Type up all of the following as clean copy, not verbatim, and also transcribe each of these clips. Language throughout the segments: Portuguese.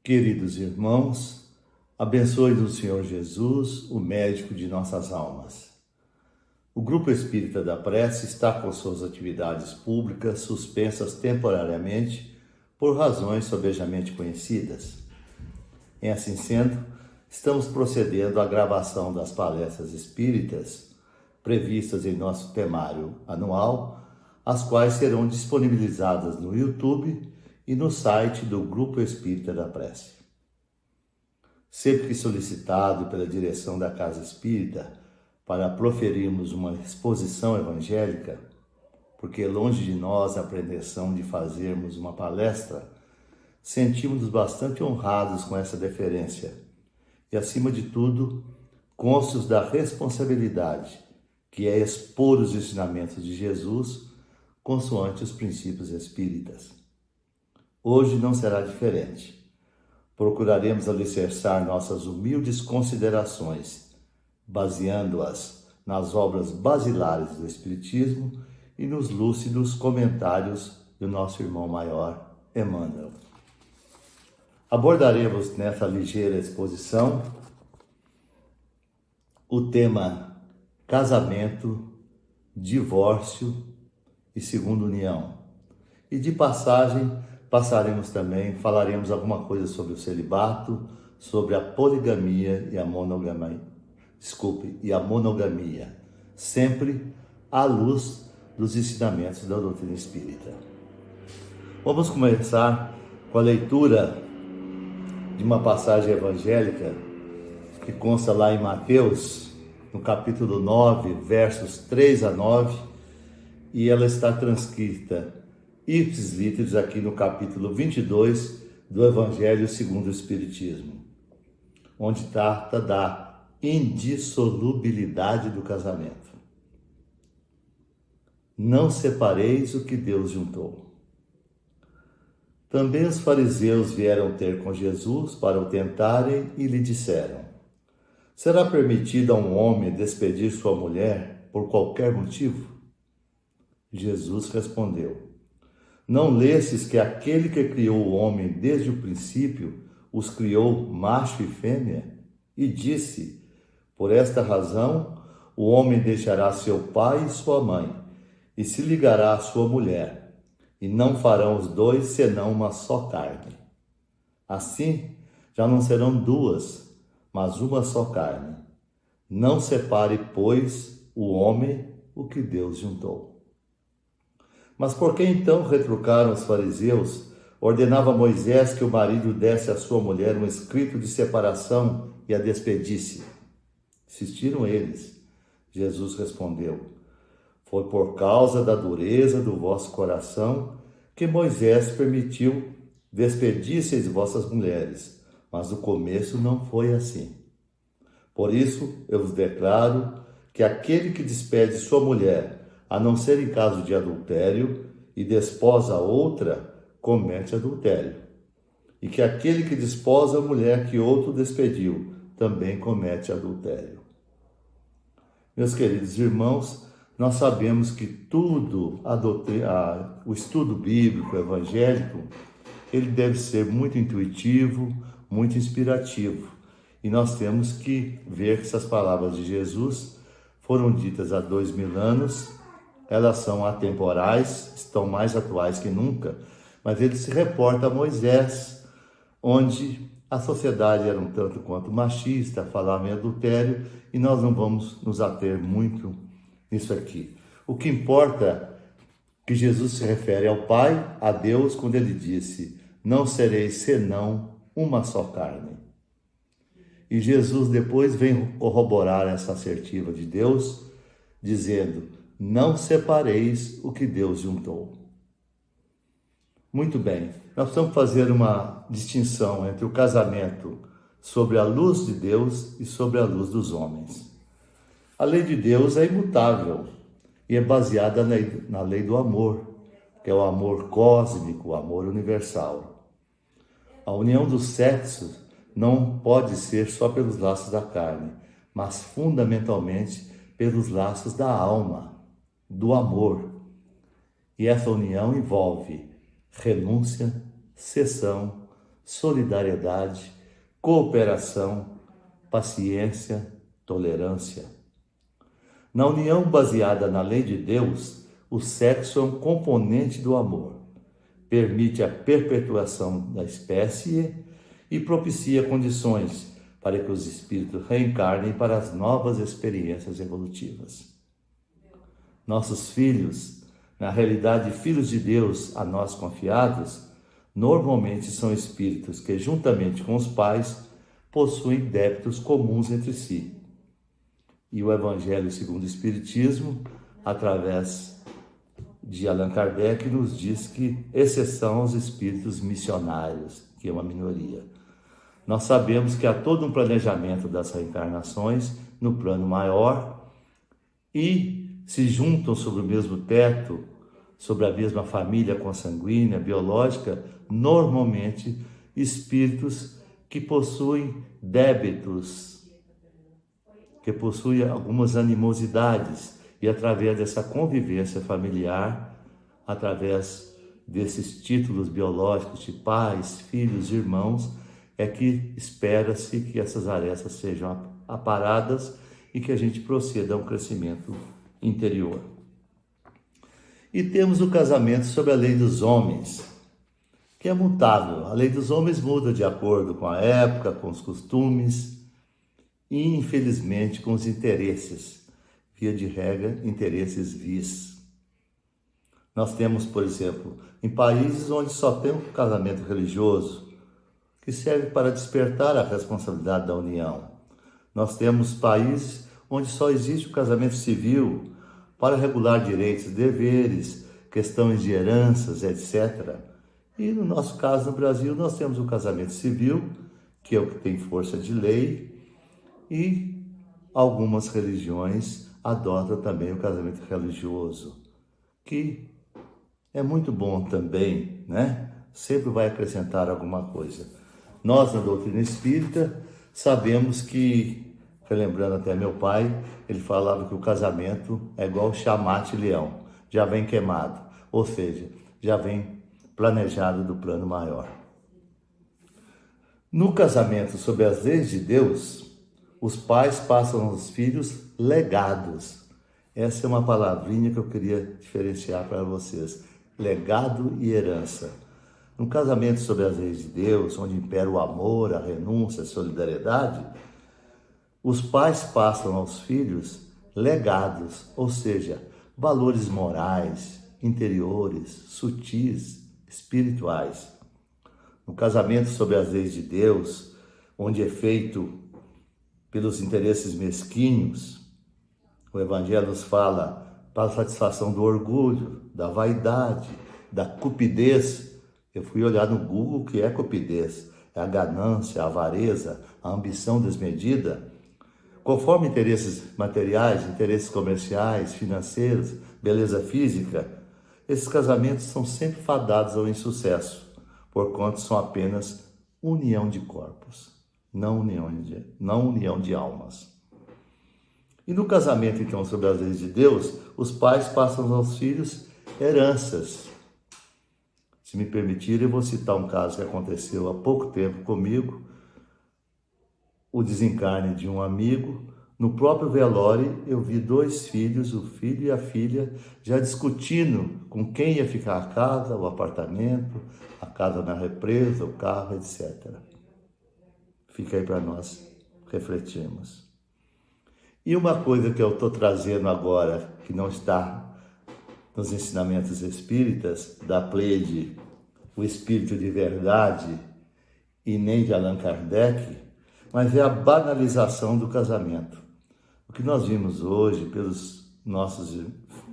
Queridos irmãos, abençoe-nos o Senhor Jesus, o médico de nossas almas. O Grupo Espírita da Prece está com suas atividades públicas suspensas temporariamente por razões sobejamente conhecidas. Em assim sendo, estamos procedendo à gravação das palestras espíritas previstas em nosso temário anual, as quais serão disponibilizadas no YouTube e no site do Grupo Espírita da Prece. Sempre que solicitado pela direção da Casa Espírita para proferirmos uma exposição evangélica, porque longe de nós a pretensão de fazermos uma palestra, sentimos-nos bastante honrados com essa deferência e, acima de tudo, conscientes da responsabilidade que é expor os ensinamentos de Jesus consoante os princípios espíritas. Hoje não será diferente. Procuraremos alicerçar nossas humildes considerações, baseando-as nas obras basilares do Espiritismo e nos lúcidos comentários do nosso irmão maior, Emmanuel. Abordaremos nessa ligeira exposição o tema casamento, divórcio e segunda união. E de passagem, falaremos alguma coisa sobre o celibato, sobre a poligamia e a monogamia. Sempre à luz dos ensinamentos da doutrina espírita. Vamos começar com a leitura de uma passagem evangélica que consta lá em Mateus, no capítulo 9, versos 3 a 9, e ela está transcrita ipsis literis aqui no capítulo 22 do Evangelho segundo o Espiritismo, onde trata da indissolubilidade do casamento. Não separeis o que Deus juntou. Também os fariseus vieram ter com Jesus para o tentarem e lhe disseram: será permitido a um homem despedir sua mulher por qualquer motivo? Jesus respondeu: não lestes que aquele que criou o homem desde o princípio os criou macho e fêmea? E disse: por esta razão o homem deixará seu pai e sua mãe, e se ligará à sua mulher, e não farão os dois senão uma só carne. Assim, já não serão duas, mas uma só carne. Não separe, pois, o homem o que Deus juntou. Mas por que então retrucaram os fariseus? Ordenava Moisés que o marido desse à sua mulher um escrito de separação e a despedisse. Insistiram eles. Jesus respondeu: foi por causa da dureza do vosso coração que Moisés permitiu despedisseis vossas mulheres, mas no começo não foi assim. Por isso eu vos declaro que aquele que despede sua mulher, a não ser em caso de adultério, e desposa outra, comete adultério. E que aquele que desposa a mulher que outro despediu, também comete adultério. Meus queridos irmãos, nós sabemos que o estudo bíblico, evangélico, ele deve ser muito intuitivo, muito inspirativo. E nós temos que ver que essas palavras de Jesus foram ditas há 2000 anos, elas são atemporais, estão mais atuais que nunca, mas ele se reporta a Moisés, onde a sociedade era um tanto quanto machista, falava em adultério, e nós não vamos nos ater muito nisso aqui. O que importa é que Jesus se refere ao Pai, a Deus, quando ele disse: não sereis senão uma só carne. E Jesus depois vem corroborar essa assertiva de Deus, dizendo: não separeis o que Deus juntou. Muito bem, nós precisamos fazer uma distinção entre o casamento sobre a luz de Deus e sobre a luz dos homens. A lei de Deus é imutável e é baseada na lei do amor, que é o amor cósmico, o amor universal. A união dos sexos não pode ser só pelos laços da carne, mas fundamentalmente pelos laços da alma, do amor. E essa união envolve renúncia, cessão, solidariedade, cooperação, paciência, tolerância. Na união baseada na lei de Deus, o sexo é um componente do amor, permite a perpetuação da espécie e propicia condições para que os espíritos reencarnem para as novas experiências evolutivas. Nossos filhos, na realidade filhos de Deus a nós confiados, normalmente são espíritos que, juntamente com os pais, possuem débitos comuns entre si. E o Evangelho segundo o Espiritismo, através de Allan Kardec, nos diz que exceção aos espíritos missionários, que é uma minoria. Nós sabemos que há todo um planejamento das reencarnações no plano maior e se juntam sobre o mesmo teto, sobre a mesma família consanguínea, biológica, normalmente espíritos que possuem débitos, que possuem algumas animosidades, e através dessa convivência familiar, através desses títulos biológicos de pais, filhos, irmãos, é que espera-se que essas arestas sejam aparadas e que a gente proceda a um crescimento interior. E temos o casamento sob a lei dos homens, que é mutável. A lei dos homens muda de acordo com a época, com os costumes e, infelizmente, com os interesses. Via de regra, interesses vis. Nós temos, por exemplo, em países onde só tem um casamento religioso, que serve para despertar a responsabilidade da união. Nós temos países onde só existe o casamento civil para regular direitos e deveres, questões de heranças, etc. E no nosso caso, no Brasil, nós temos o casamento civil, que é o que tem força de lei, e algumas religiões adotam também o casamento religioso, que é muito bom também, né? Sempre vai acrescentar alguma coisa. Nós, na doutrina espírita, sabemos que, relembrando até meu pai, ele falava que o casamento é igual chamate-leão, já vem queimado, ou seja, já vem planejado do plano maior. No casamento sob as leis de Deus, os pais passam aos filhos legados. Essa é uma palavrinha que eu queria diferenciar para vocês. Legado e herança. No casamento sob as leis de Deus, onde impera o amor, a renúncia, a solidariedade, os pais passam aos filhos legados, ou seja, valores morais, interiores, sutis, espirituais. No casamento sob as leis de Deus, onde é feito pelos interesses mesquinhos, o Evangelho nos fala para a satisfação do orgulho, da vaidade, da cupidez. Eu fui olhar no Google o que é cupidez. É a ganância, a avareza, a ambição desmedida. Conforme interesses materiais, interesses comerciais, financeiros, beleza física, esses casamentos são sempre fadados ao insucesso, porquanto são apenas união de corpos, não união de almas. E no casamento, então, sob as leis de Deus, os pais passam aos filhos heranças. Se me permitirem, eu vou citar um caso que aconteceu há pouco tempo comigo, o desencarne de um amigo. No próprio velório, eu vi dois filhos, o filho e a filha, já discutindo com quem ia ficar a casa, o apartamento, a casa na represa, o carro, etc. Fica aí para nós refletirmos. E uma coisa que eu estou trazendo agora, que não está nos ensinamentos espíritas, da Pleiade, o Espírito de Verdade, e nem de Allan Kardec, mas é a banalização do casamento. O que nós vimos hoje pelos nossos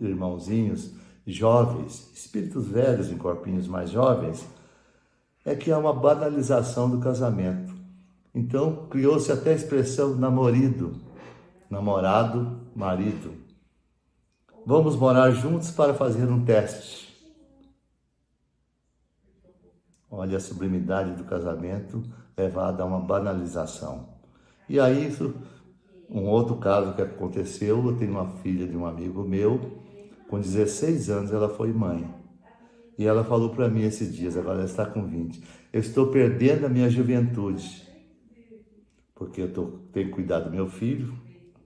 irmãozinhos jovens, espíritos velhos em corpinhos mais jovens, é que há uma banalização do casamento. Então, criou-se até a expressão namorido, namorado, marido. Vamos morar juntos para fazer um teste. Olha a sublimidade do casamento levada a uma banalização. E aí, um outro caso que aconteceu, eu tenho uma filha de um amigo meu, com 16 anos ela foi mãe. E ela falou para mim esses dias, agora ela está com 20. Eu estou perdendo a minha juventude, porque tenho que cuidar do meu filho,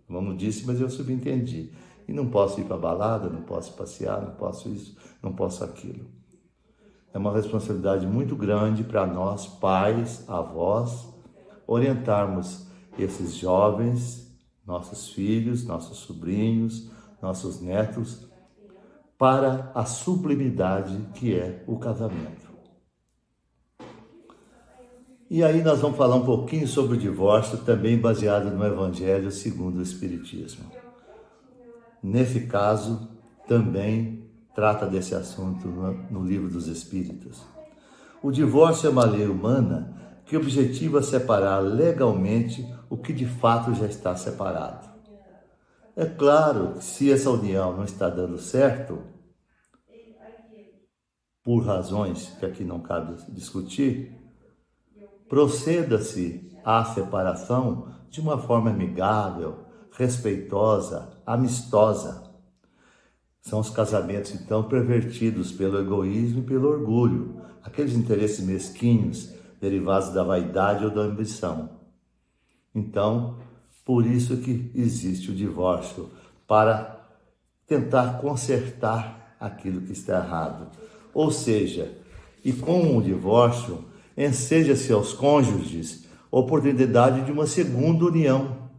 não disse, mas eu subentendi. E não posso ir para balada, não posso passear, não posso isso, não posso aquilo. É uma responsabilidade muito grande para nós, pais, avós, orientarmos esses jovens, nossos filhos, nossos sobrinhos, nossos netos, para a sublimidade que é o casamento. E aí nós vamos falar um pouquinho sobre o divórcio, também baseado no Evangelho segundo o Espiritismo. Nesse caso, também trata desse assunto no Livro dos Espíritos. O divórcio é uma lei humana que objetiva separar legalmente o que de fato já está separado. É claro que se essa união não está dando certo, por razões que aqui não cabe discutir, proceda-se à separação de uma forma amigável, respeitosa, amistosa. São os casamentos, então, pervertidos pelo egoísmo e pelo orgulho, aqueles interesses mesquinhos derivados da vaidade ou da ambição. Então, por isso que existe o divórcio, para tentar consertar aquilo que está errado. Ou seja, e com o divórcio, enseja-se aos cônjuges a oportunidade de uma segunda união.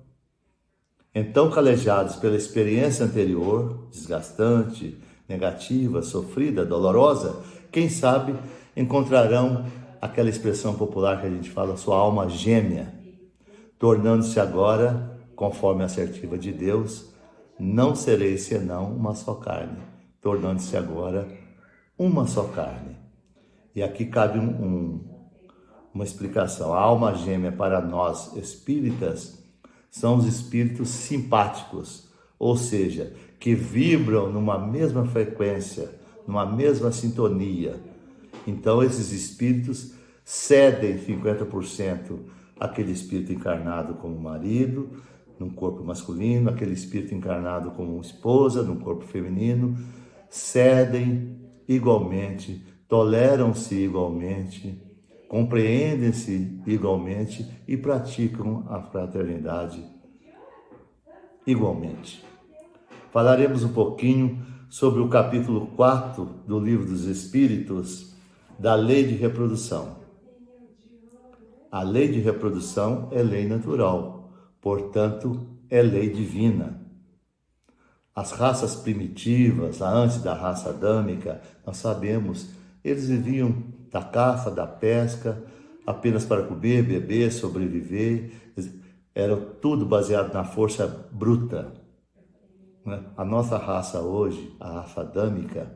Então, calejados pela experiência anterior, desgastante, negativa, sofrida, dolorosa, quem sabe encontrarão aquela expressão popular que a gente fala, sua alma gêmea, tornando-se agora, conforme a assertiva de Deus, não sereis senão uma só carne, tornando-se agora uma só carne. E aqui cabe uma explicação. A alma gêmea para nós espíritas são os espíritos simpáticos, ou seja, que vibram numa mesma frequência, numa mesma sintonia. Então esses espíritos cedem 50% àquele espírito encarnado como marido, num corpo masculino, aquele espírito encarnado como esposa, num corpo feminino, cedem igualmente, toleram-se igualmente, compreendem-se igualmente e praticam a fraternidade igualmente. Falaremos um pouquinho sobre o capítulo 4 do Livro dos Espíritos, da lei de reprodução. A lei de reprodução é lei natural, portanto, é lei divina. As raças primitivas, antes da raça adâmica, nós sabemos, eles viviam da caça, da pesca, apenas para comer, beber, sobreviver. Era tudo baseado na força bruta. A nossa raça hoje, a raça adâmica,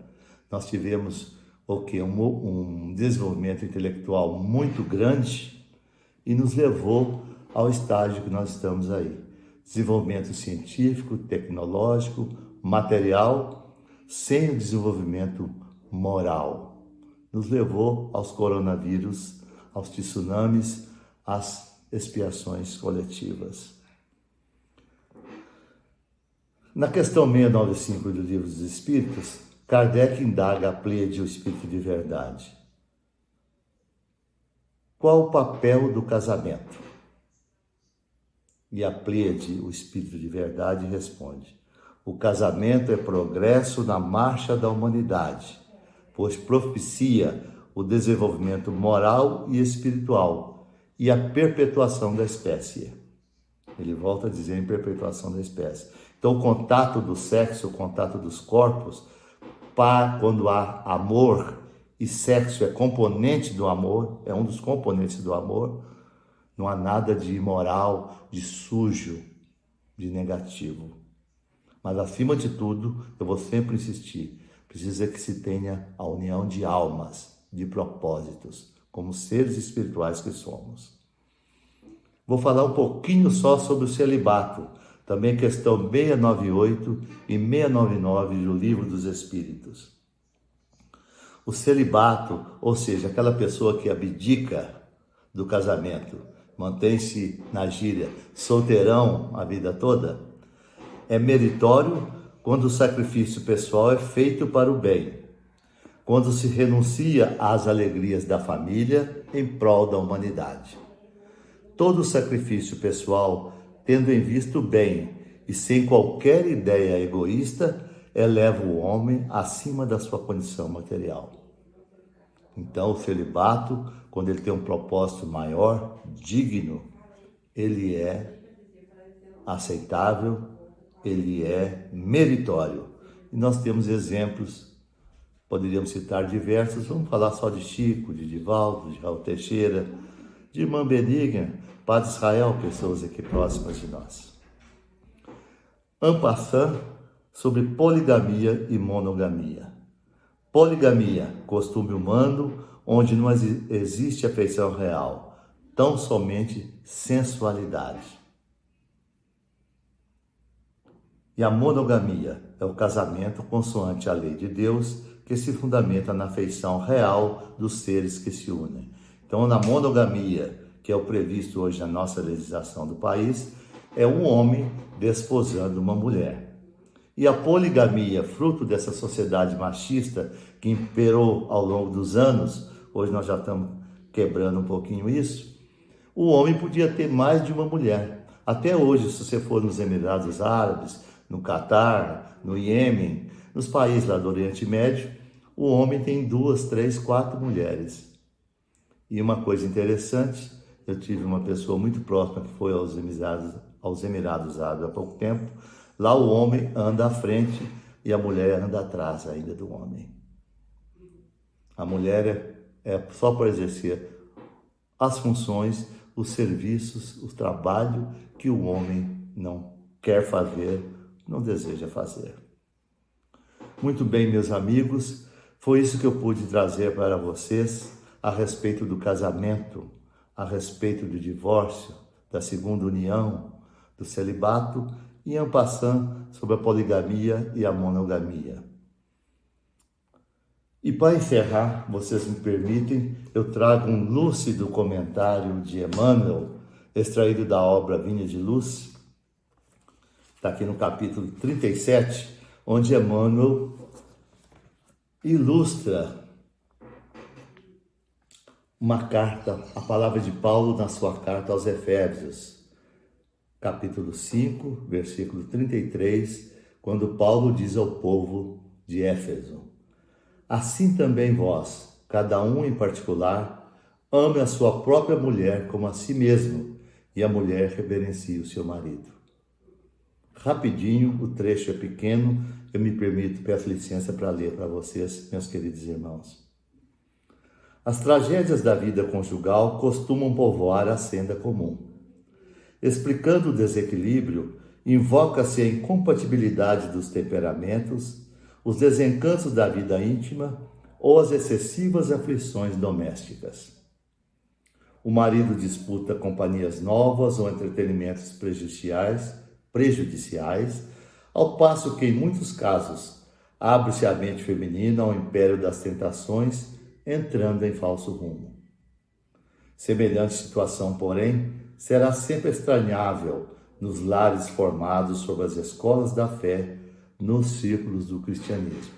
nós tivemos um desenvolvimento intelectual muito grande e nos levou ao estágio que nós estamos aí. Desenvolvimento científico, tecnológico, material, sem o desenvolvimento moral. Nos levou aos coronavírus, aos tsunamis, às expiações coletivas. Na questão 695 do Livro dos Espíritos, Kardec indaga a Pleiade, o Espírito de Verdade. Qual o papel do casamento? E a Pleiade, o Espírito de Verdade, responde: o casamento é progresso na marcha da humanidade, pois propicia o desenvolvimento moral e espiritual e a perpetuação da espécie. Ele volta a dizer em perpetuação da espécie. Então, o contato do sexo, o contato dos corpos, quando há amor, e sexo é componente do amor, é um dos componentes do amor, não há nada de imoral, de sujo, de negativo. Mas, acima de tudo, eu vou sempre insistir, precisa que se tenha a união de almas, de propósitos, como seres espirituais que somos. Vou falar um pouquinho só sobre o celibato, também questão 698 e 699 do Livro dos Espíritos. O celibato, ou seja, aquela pessoa que abdica do casamento, mantém-se na gíria solteirão a vida toda, é meritório quando o sacrifício pessoal é feito para o bem. quando se renuncia às alegrias da família em prol da humanidade. Todo sacrifício pessoal, tendo em vista o bem e sem qualquer ideia egoísta, eleva o homem acima da sua condição material. Então, o celibato, quando ele tem um propósito maior, digno, ele é aceitável, ele é meritório. E nós temos exemplos, poderíamos citar diversos, vamos falar só de Chico, de Divaldo, de Raul Teixeira, de Irmã Benigna, Padre Israel, pessoas aqui próximas de nós. En passant, sobre poligamia e monogamia. Poligamia, costume humano, onde não existe afeição real, tão somente sensualidade. E a monogamia é o casamento consoante a lei de Deus, que se fundamenta na afeição real dos seres que se unem. Então, na monogamia, que é o previsto hoje na nossa legislação do país, é um homem desposando uma mulher. E a poligamia, fruto dessa sociedade machista que imperou ao longo dos anos, hoje nós já estamos quebrando um pouquinho isso, o homem podia ter mais de uma mulher. Até hoje, se você for nos Emirados Árabes, no Catar, no Iêmen, nos países lá do Oriente Médio, o homem tem 2, 3, 4 mulheres. E uma coisa interessante, eu tive uma pessoa muito próxima que foi aos Emirados Árabes há pouco tempo. Lá o homem anda à frente e a mulher anda atrás ainda do homem. A mulher é só para exercer as funções, os serviços, o trabalho que o homem não quer fazer, não deseja fazer. Muito bem, meus amigos, foi isso que eu pude trazer para vocês a respeito do casamento, a respeito do divórcio, da segunda união, do celibato e en passant sobre a poligamia e a monogamia. E para encerrar, vocês me permitem, eu trago um lúcido comentário de Emmanuel, extraído da obra Vinha de Luz. Está aqui no capítulo 37, onde Emmanuel ilustra uma carta, a palavra de Paulo na sua carta aos Efésios, capítulo 5, versículo 33, quando Paulo diz ao povo de Éfeso: assim também vós, cada um em particular, ame a sua própria mulher como a si mesmo, e a mulher reverencie o seu marido. Rapidinho, o trecho é pequeno, eu me permito, peço licença para ler para vocês, meus queridos irmãos. As tragédias da vida conjugal costumam povoar a senda comum. Explicando o desequilíbrio, invoca-se a incompatibilidade dos temperamentos, os desencantos da vida íntima ou as excessivas aflições domésticas. O marido disputa companhias novas ou entretenimentos prejudiciais, ao passo que, em muitos casos, abre-se a mente feminina ao império das tentações, entrando em falso rumo. Semelhante situação, porém, será sempre estranhável nos lares formados sob as escolas da fé, nos círculos do cristianismo.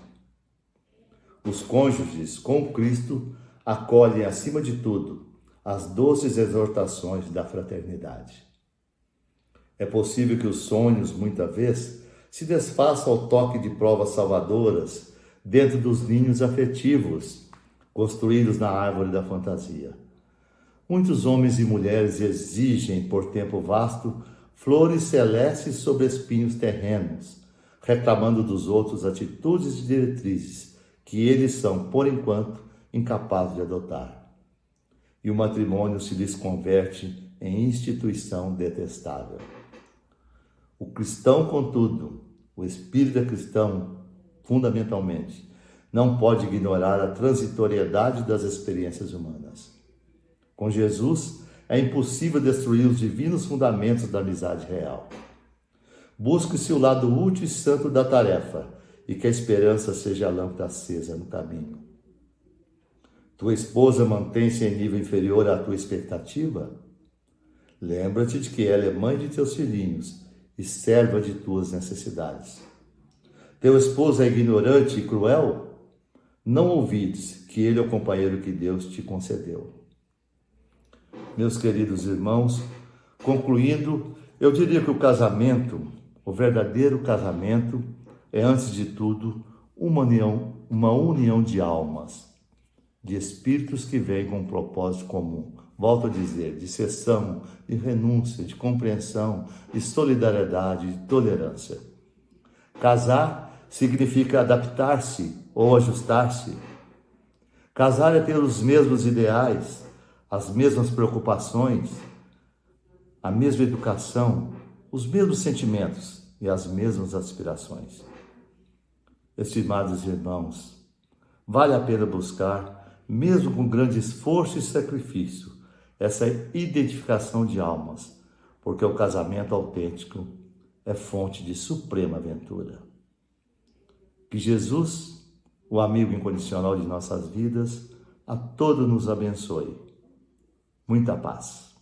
Os cônjuges com Cristo acolhem, acima de tudo, as doces exortações da fraternidade. É possível que os sonhos, muitas vezes, se desfaçam ao toque de provas salvadoras dentro dos ninhos afetivos construídos na árvore da fantasia. Muitos homens e mulheres exigem, por tempo vasto, flores celestes sobre espinhos terrenos, reclamando dos outros atitudes e diretrizes que eles são, por enquanto, incapazes de adotar. E o matrimônio se lhes converte em instituição detestável. O cristão, contudo, o espírita cristão, fundamentalmente, não pode ignorar a transitoriedade das experiências humanas. Com Jesus, é impossível destruir os divinos fundamentos da amizade real. Busque-se o lado útil e santo da tarefa, e que a esperança seja a lâmpada acesa no caminho. Tua esposa mantém-se em nível inferior à tua expectativa? Lembra-te de que ela é mãe de teus filhinhos e serva de tuas necessidades. Teu esposo é ignorante e cruel? Não ouvides que ele é o companheiro que Deus te concedeu. Meus queridos irmãos, concluindo, eu diria que o casamento, o verdadeiro casamento, é antes de tudo uma união de almas, de espíritos que vêm com um propósito comum. Volto a dizer, de cessão, de renúncia, de compreensão, de solidariedade, de tolerância. Casar significa adaptar-se ou ajustar-se. Casar é ter os mesmos ideais, as mesmas preocupações, a mesma educação, os mesmos sentimentos e as mesmas aspirações. Estimados irmãos, vale a pena buscar, mesmo com grande esforço e sacrifício, essa identificação de almas, porque o casamento autêntico é fonte de suprema aventura. Que Jesus, o amigo incondicional de nossas vidas, a todos nos abençoe. Muita paz.